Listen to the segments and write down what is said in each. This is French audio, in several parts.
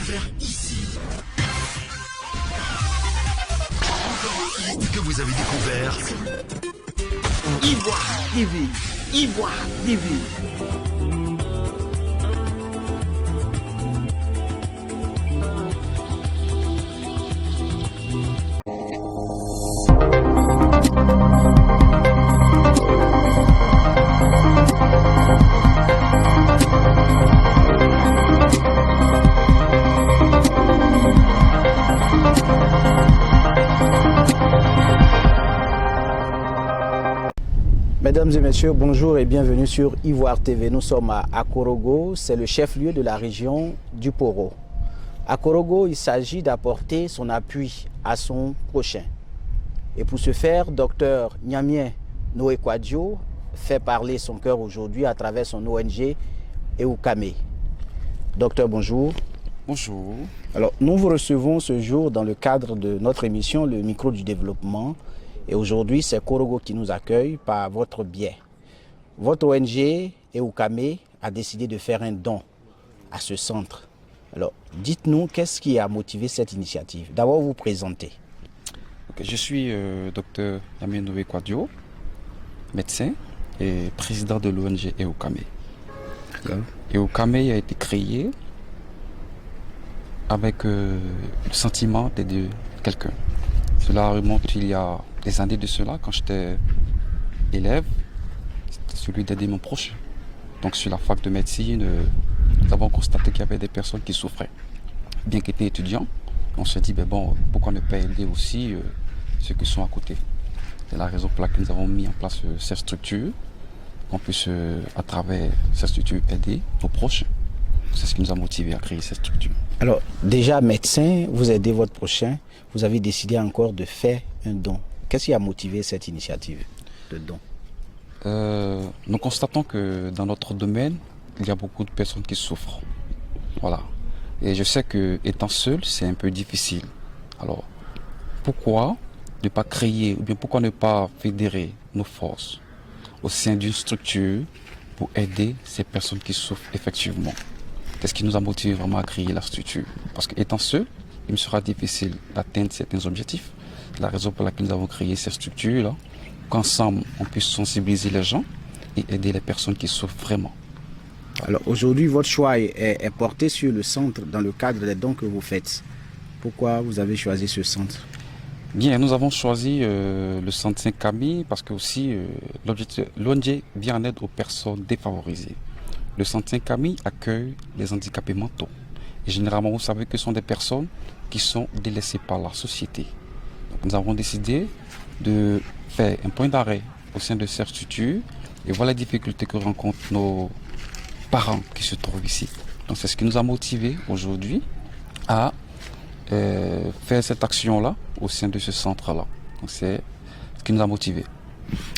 faire ici. Encore un hit que vous avez découvert. Ivoire TV. Ivoire TV. Mesdames et messieurs, bonjour et bienvenue sur Ivoire TV. Nous sommes à Akorogo, c'est le chef-lieu de la région du Poro. À Akorogo, il s'agit d'apporter son appui à son prochain. Et pour ce faire, Dr Nyamien Noé Kwadjo fait parler son cœur aujourd'hui à travers son ONG Eukame. Docteur, bonjour. Bonjour. Alors, nous vous recevons ce jour dans le cadre de notre émission Le Micro du Développement. Et aujourd'hui, c'est Korogo qui nous accueille par votre biais. Votre ONG Eukame a décidé de faire un don à ce centre. Alors, dites-nous, qu'est-ce qui a motivé cette initiative? D'abord, vous présentez. Je suis Dr Nyamien Noé Kwadjo, médecin et président de l'ONG Eukame. Eukame a été créé avec le sentiment d'aider quelqu'un. Cela remonte il y a des années de cela, quand j'étais élève, c'était celui d'aider mon proche. Donc sur la fac de médecine, nous avons constaté qu'il y avait des personnes qui souffraient. Bien qu'étant étudiants, on se dit, pourquoi ne pas aider aussi ceux qui sont à côté. C'est la raison pour laquelle nous avons mis en place cette structure, qu'on puisse, à travers cette structure, aider nos proches. C'est ce qui nous a motivés à créer cette structure. Alors, déjà médecin, vous aidez votre prochain, vous avez décidé encore de faire un don. Qu'est-ce qui a motivé cette initiative de don? Nous constatons que dans notre domaine, il y a beaucoup de personnes qui souffrent. Voilà. Et je sais que étant seul, c'est un peu difficile. Alors, pourquoi ne pas créer, ou bien pourquoi ne pas fédérer nos forces au sein d'une structure pour aider ces personnes qui souffrent effectivement? C'est ce qui nous a motivé vraiment à créer la structure. Parce qu'étant seul, il me sera difficile d'atteindre certains objectifs. C'est la raison pour laquelle nous avons créé cette structure-là, qu'ensemble, on puisse sensibiliser les gens et aider les personnes qui souffrent vraiment. Alors aujourd'hui, votre choix est porté sur le centre dans le cadre des dons que vous faites. Pourquoi vous avez choisi ce centre? Bien, nous avons choisi le centre Saint-Camille parce que aussi l'ONG vient en aide aux personnes défavorisées. Le centre Saint-Camille accueille les handicapés mentaux. Et généralement, vous savez que ce sont des personnes qui sont délaissées par la société. Donc, nous avons décidé de faire un point d'arrêt au sein de cette structure et voilà les difficultés que rencontrent nos parents qui se trouvent ici. Donc, c'est ce qui nous a motivés aujourd'hui à faire cette action-là au sein de ce centre-là. Donc, c'est ce qui nous a motivés.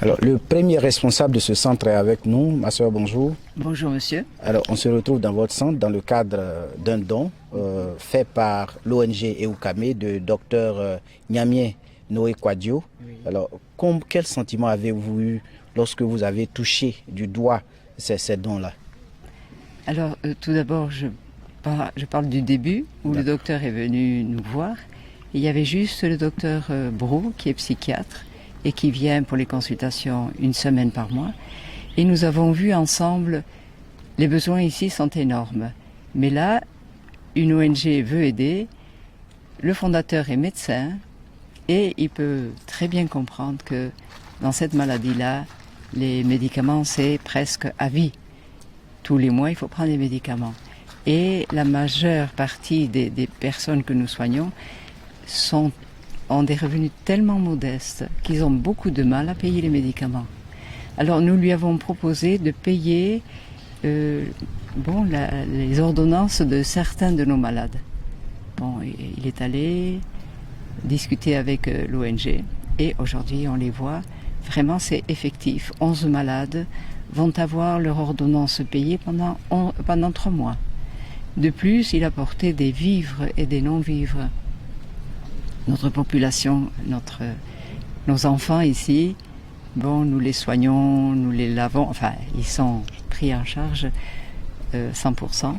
Alors, le premier responsable de ce centre est avec nous. Ma soeur, bonjour. Bonjour, monsieur. Alors, on se retrouve dans votre centre dans le cadre d'un don fait par l'ONG Eukame de Dr Nyamien Noé Kwadjo. Oui. Alors, quel sentiment avez-vous eu lorsque vous avez touché du doigt ces dons-là? Alors, tout d'abord, je parle du début où le docteur est venu nous voir. Il y avait juste le docteur Brou, qui est psychiatre, et qui vient pour les consultations une semaine par mois. Et nous avons vu ensemble, les besoins ici sont énormes. Mais là, une ONG veut aider, le fondateur est médecin, et il peut très bien comprendre que dans cette maladie-là, les médicaments, c'est presque à vie. Tous les mois, il faut prendre des médicaments. Et la majeure partie des personnes que nous soignons ont des revenus tellement modestes qu'ils ont beaucoup de mal à payer les médicaments. Alors nous lui avons proposé de payer les ordonnances de certains de nos malades. Bon, il est allé discuter avec l'ONG et aujourd'hui on les voit. Vraiment c'est effectif. 11 malades vont avoir leur ordonnance payée pendant 3 mois. De plus, il a porté des vivres et des non-vivres. Notre population, nos enfants ici, nous les soignons, nous les lavons, ils sont pris en charge 100%,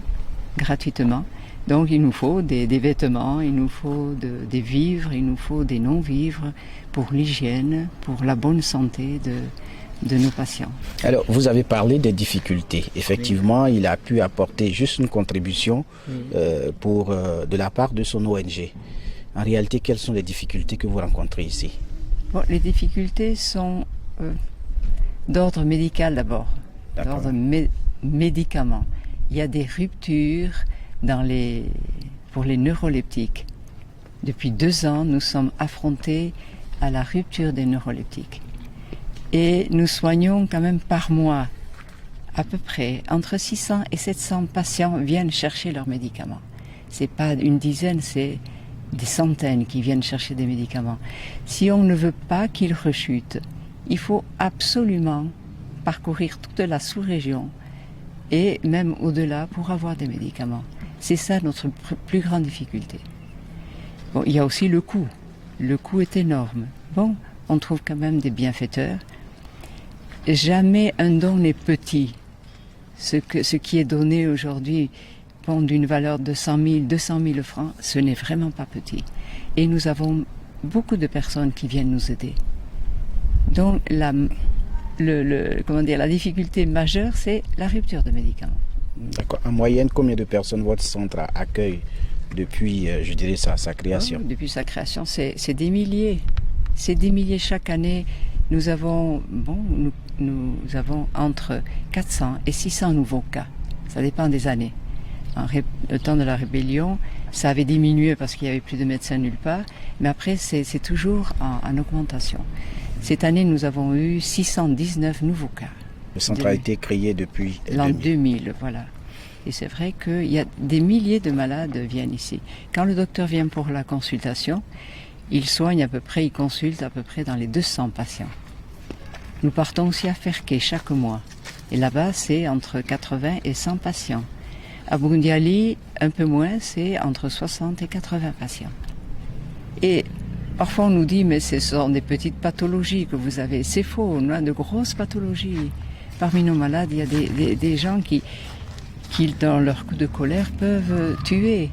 gratuitement. Donc il nous faut des vêtements, il nous faut des vivres, il nous faut des non-vivres pour l'hygiène, pour la bonne santé de nos patients. Alors, vous avez parlé des difficultés. Effectivement, il a pu apporter juste une contribution de la part de son ONG. En réalité, quelles sont les difficultés que vous rencontrez ici? Bon, les difficultés sont d'ordre médical d'abord, d'ordre médicaments. Il y a des ruptures pour les neuroleptiques. Depuis 2 ans, nous sommes affrontés à la rupture des neuroleptiques. Et nous soignons quand même par mois, à peu près, entre 600 et 700 patients viennent chercher leurs médicaments. C'est pas une dizaine, c'est des centaines qui viennent chercher des médicaments. Si on ne veut pas qu'ils rechutent, il faut absolument parcourir toute la sous-région et même au-delà pour avoir des médicaments. C'est ça notre plus grande difficulté. Bon, il y a aussi le coût. Le coût est énorme. Bon, on trouve quand même des bienfaiteurs. Jamais un don n'est petit. Ce qui est donné aujourd'hui, bon, d'une valeur de 100 000, 200 000 francs, ce n'est vraiment pas petit. Et nous avons beaucoup de personnes qui viennent nous aider. Donc la difficulté majeure, c'est la rupture de médicaments. D'accord. En moyenne, combien de personnes votre centre accueille depuis, je dirais, sa création? Depuis sa création, c'est des milliers. C'est des milliers chaque année. Nous avons entre 400 et 600 nouveaux cas. Ça dépend des années. Le temps de la rébellion, ça avait diminué parce qu'il n'y avait plus de médecins nulle part. Mais après, c'est toujours en augmentation. Cette année, nous avons eu 619 nouveaux cas. Le centre a été créé depuis l'an 2000, voilà. Et c'est vrai qu'il y a des milliers de malades viennent ici. Quand le docteur vient pour la consultation, il consulte à peu près dans les 200 patients. Nous partons aussi à Ferké chaque mois. Et là-bas, c'est entre 80 et 100 patients. À Boundiali, un peu moins, c'est entre 60 et 80 patients. Et parfois on nous dit, mais ce sont des petites pathologies que vous avez. C'est faux, on a de grosses pathologies. Parmi nos malades, il y a des gens qui, dans leur coup de colère, peuvent tuer.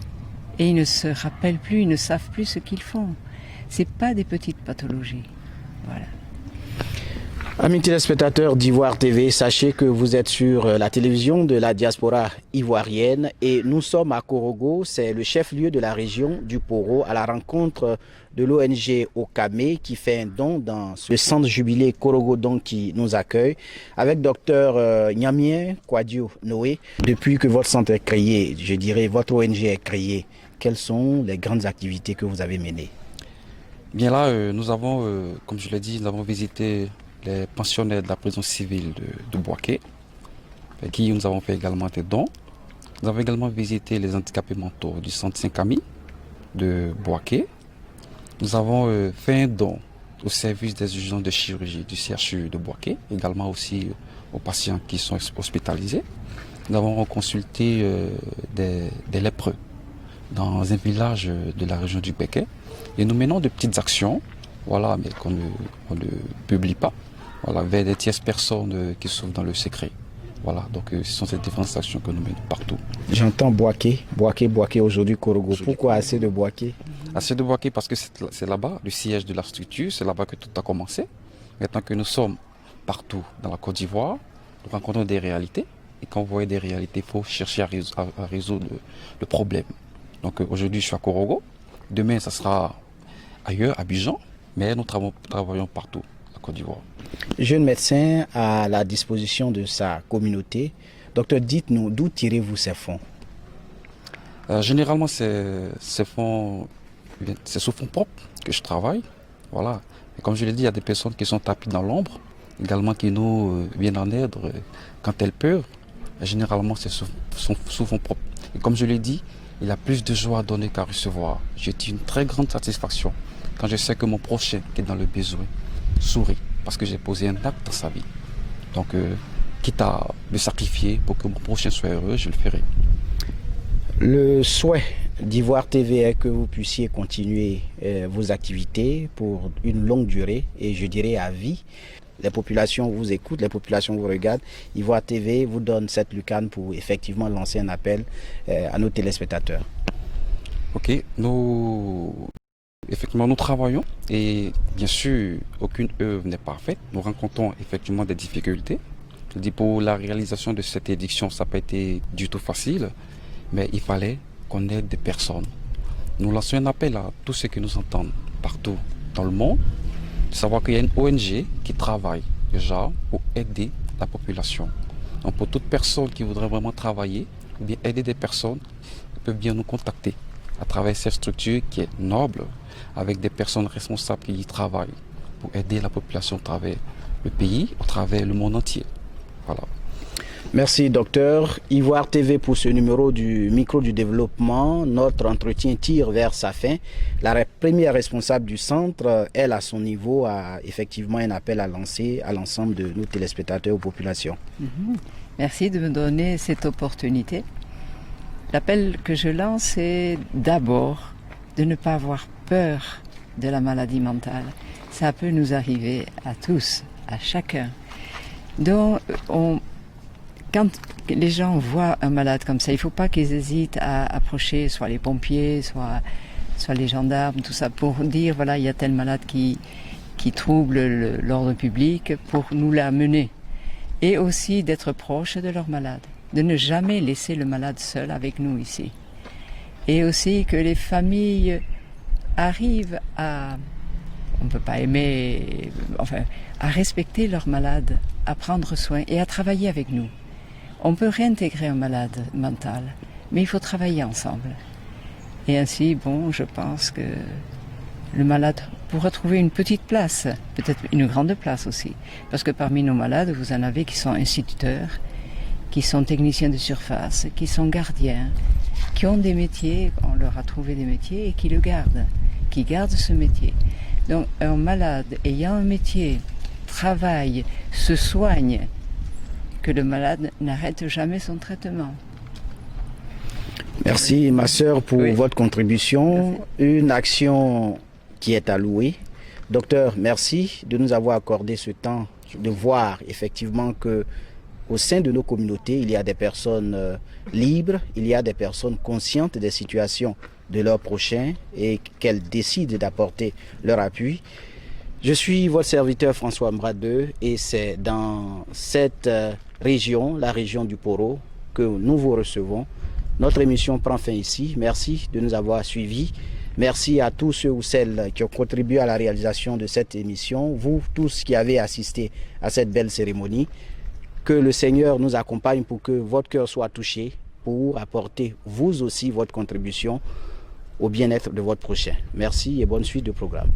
Et ils ne se rappellent plus, ils ne savent plus ce qu'ils font. Ce n'est pas des petites pathologies. Voilà. Amis téléspectateurs d'Ivoire TV, sachez que vous êtes sur la télévision de la diaspora ivoirienne et nous sommes à Korogo, c'est le chef-lieu de la région du Poro, à la rencontre de l'ONG Okame qui fait un don dans ce centre jubilé Korogo donc qui nous accueille avec docteur Nyamien Kwadio Noé. Depuis que votre centre est créé, je dirais votre ONG est créée, quelles sont les grandes activités que vous avez menées? Bien là, nous avons, comme je l'ai dit, nous avons visité les pensionnaires de la prison civile de Boaké, avec qui nous avons fait également des dons. Nous avons également visité les handicapés mentaux du centre Saint-Camille de Boaké. Nous avons fait un don au service des urgences de chirurgie du CHU de Boaké, également aussi aux patients qui sont hospitalisés. Nous avons consulté des lépreux dans un village de la région du Béquet. Et nous menons de petites actions, voilà, mais qu'on ne publie pas, voilà, vers des tierces personnes qui sont dans le secret. Voilà, donc ce sont ces différentes actions que nous menons partout. J'entends Boaké aujourd'hui Korogo. Pourquoi assez de Boaké? Assez de Boaké parce que c'est là-bas, le siège de la structure, c'est là-bas que tout a commencé. Maintenant que nous sommes partout dans la Côte d'Ivoire, nous rencontrons des réalités. Et quand vous voyez des réalités, il faut chercher à résoudre le problème. Donc aujourd'hui, je suis à Korogo. Demain, ça sera ailleurs, à Abidjan. Mais nous travaillons partout, à Côte d'Ivoire. Jeune médecin à la disposition de sa communauté. Docteur, dites-nous, d'où tirez-vous ces fonds? Généralement, c'est sous fonds propres que je travaille. Voilà. Et comme je l'ai dit, il y a des personnes qui sont tapées dans l'ombre, également qui nous viennent en aide quand elles peuvent. Et généralement, c'est sous fonds propres. Et comme je l'ai dit, il y a plus de joie à donner qu'à recevoir. J'ai une très grande satisfaction quand je sais que mon prochain qui est dans le besoin sourit parce que j'ai posé un acte dans sa vie. Donc, quitte à me sacrifier pour que mon prochain soit heureux, je le ferai. Le souhait d'Ivoire TV est que vous puissiez continuer vos activités pour une longue durée et je dirais à vie. Les populations vous écoutent, les populations vous regardent. Ivoire TV vous donne cette lucane pour effectivement lancer un appel à nos téléspectateurs. Ok, effectivement, nous travaillons et bien sûr, aucune œuvre n'est parfaite. Nous rencontrons effectivement des difficultés. Je dis pour la réalisation de cette édition, ça n'a pas été du tout facile, mais il fallait qu'on aide des personnes. Nous lançons un appel à tous ceux qui nous entendent partout dans le monde, de savoir qu'il y a une ONG qui travaille déjà pour aider la population. Donc pour toute personne qui voudrait vraiment travailler ou bien aider des personnes, ils peuvent bien nous contacter à travers cette structure qui est noble, avec des personnes responsables qui y travaillent pour aider la population à travers le pays, à travers le monde entier. Voilà. Merci docteur. Ivoire TV pour ce numéro du micro du développement. Notre entretien tire vers sa fin. La première responsable du centre, elle à son niveau, a effectivement un appel à lancer à l'ensemble de nos téléspectateurs, aux populations. Merci de me donner cette opportunité. L'appel que je lance, c'est d'abord de ne pas avoir peur de la maladie mentale. Ça peut nous arriver à tous, à chacun. Donc, quand les gens voient un malade comme ça, il ne faut pas qu'ils hésitent à approcher soit les pompiers, soit les gendarmes, tout ça, pour dire, voilà, il y a tel malade qui trouble l'ordre public, pour nous l'amener. Et aussi d'être proche de leur malade, de ne jamais laisser le malade seul avec nous ici. Et aussi que les familles arrivent à, on ne peut pas aimer, enfin, à respecter leur malade, à prendre soin et à travailler avec nous. On peut réintégrer un malade mental, mais il faut travailler ensemble. Et ainsi, bon, je pense que le malade pourra trouver une petite place, peut-être une grande place aussi. Parce que parmi nos malades, vous en avez qui sont instituteurs, qui sont techniciens de surface, qui sont gardiens, qui ont des métiers, on leur a trouvé des métiers et qui le gardent, qui gardent ce métier. Donc un malade ayant un métier, travaille, se soigne, que le malade n'arrête jamais son traitement. Merci ma sœur pour votre contribution. Merci. Une action qui est allouée. Docteur, merci de nous avoir accordé ce temps de voir effectivement que au sein de nos communautés, il y a des personnes libres, il y a des personnes conscientes des situations de leurs prochains et qu'elles décident d'apporter leur appui. Je suis votre serviteur François Mbradeux et c'est dans cette région, la région du Poro, que nous vous recevons. Notre émission prend fin ici. Merci de nous avoir suivis. Merci à tous ceux ou celles qui ont contribué à la réalisation de cette émission. Vous tous qui avez assisté à cette belle cérémonie. Que le Seigneur nous accompagne pour que votre cœur soit touché, pour apporter vous aussi votre contribution au bien-être de votre prochain. Merci et bonne suite de programme.